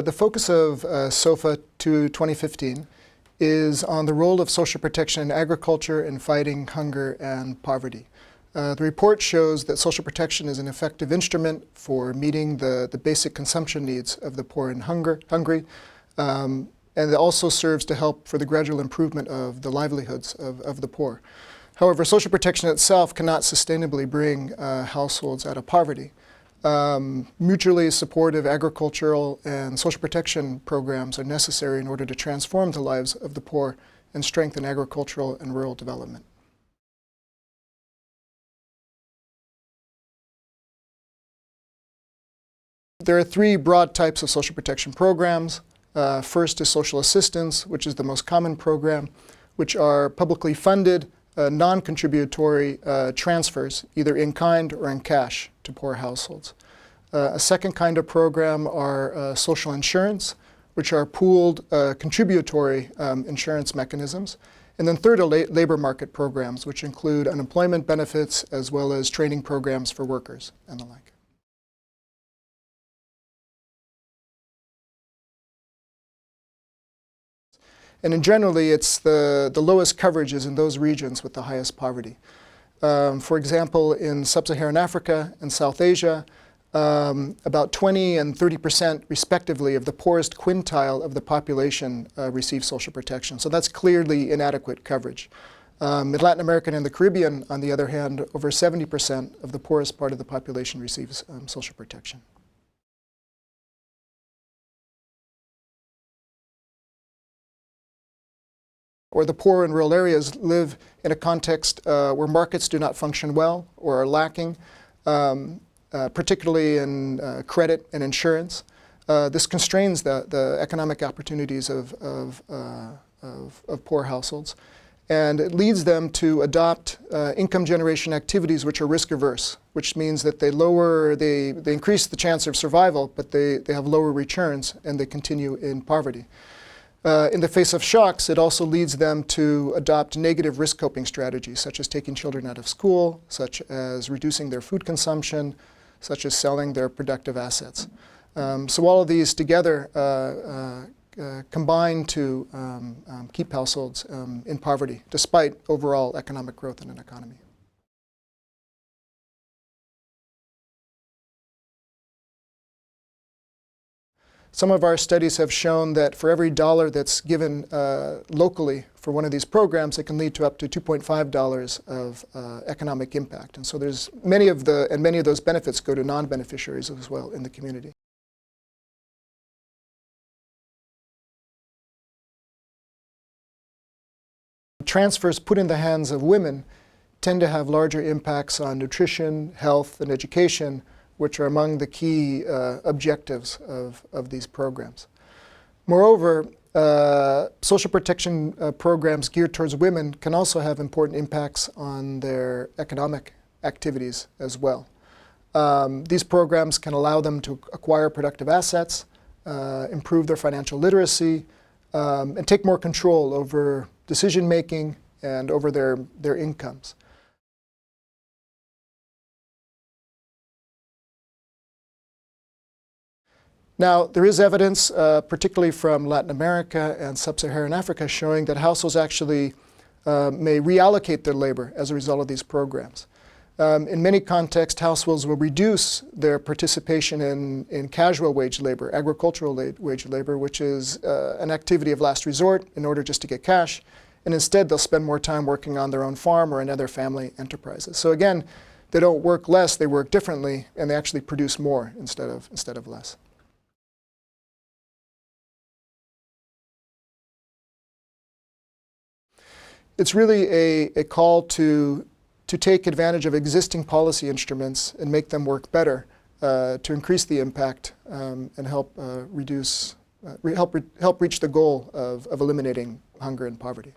The focus of SOFA 2015 is on the role of social protection in agriculture in fighting hunger and poverty. The report shows that social protection is an effective instrument for meeting the basic consumption needs of the poor and hungry, and it also serves to help for the gradual improvement of the livelihoods of the poor. However, social protection itself cannot sustainably bring households out of poverty. Mutually supportive agricultural and social protection programs are necessary in order to transform the lives of the poor and strengthen agricultural and rural development. There are three broad types of social protection programs. First is social assistance, which is the most common program, which are publicly funded, non-contributory transfers, either in kind or in cash, to poor households. A second kind of program are social insurance, which are pooled contributory insurance mechanisms. And then third are labor market programs, which include unemployment benefits as well as training programs for workers and the like. And in generally, it's the lowest coverages in those regions with the highest poverty. For example, in sub-Saharan Africa and South Asia, about 20 and 30% respectively of the poorest quintile of the population receive social protection. So that's clearly inadequate coverage. In Latin America and the Caribbean, on the other hand, over 70% of the poorest part of the population receives social protection. Or the poor in rural areas live in a context where markets do not function well or are lacking, particularly in credit and insurance. This constrains the economic opportunities of poor households, and it leads them to adopt income generation activities which are risk averse, which means that they increase the chance of survival, but they have lower returns and they continue in poverty. In the face of shocks, it also leads them to adopt negative risk coping strategies, such as taking children out of school, such as reducing their food consumption, such as selling their productive assets. So all of these together combine to keep households in poverty, despite overall economic growth in an economy. Some of our studies have shown that for every dollar that's given locally for one of these programs, it can lead to up to $2.5 of economic impact. And so there's many of those benefits go to non-beneficiaries as well in the community. Transfers put in the hands of women tend to have larger impacts on nutrition, health, and education, which are among the key objectives of these programs. Moreover, social protection programs geared towards women can also have important impacts on their economic activities as well. These programs can allow them to acquire productive assets, improve their financial literacy, and take more control over decision making and over their incomes. Now, there is evidence, particularly from Latin America and sub-Saharan Africa, showing that households actually may reallocate their labor as a result of these programs. In many contexts, households will reduce their participation in casual wage labor, agricultural wage labor, which is an activity of last resort in order just to get cash, and instead they'll spend more time working on their own farm or in other family enterprises. So again, they don't work less, they work differently, and they actually produce more instead of less. It's really a call to take advantage of existing policy instruments and make them work better to increase the impact and help reach the goal of eliminating hunger and poverty.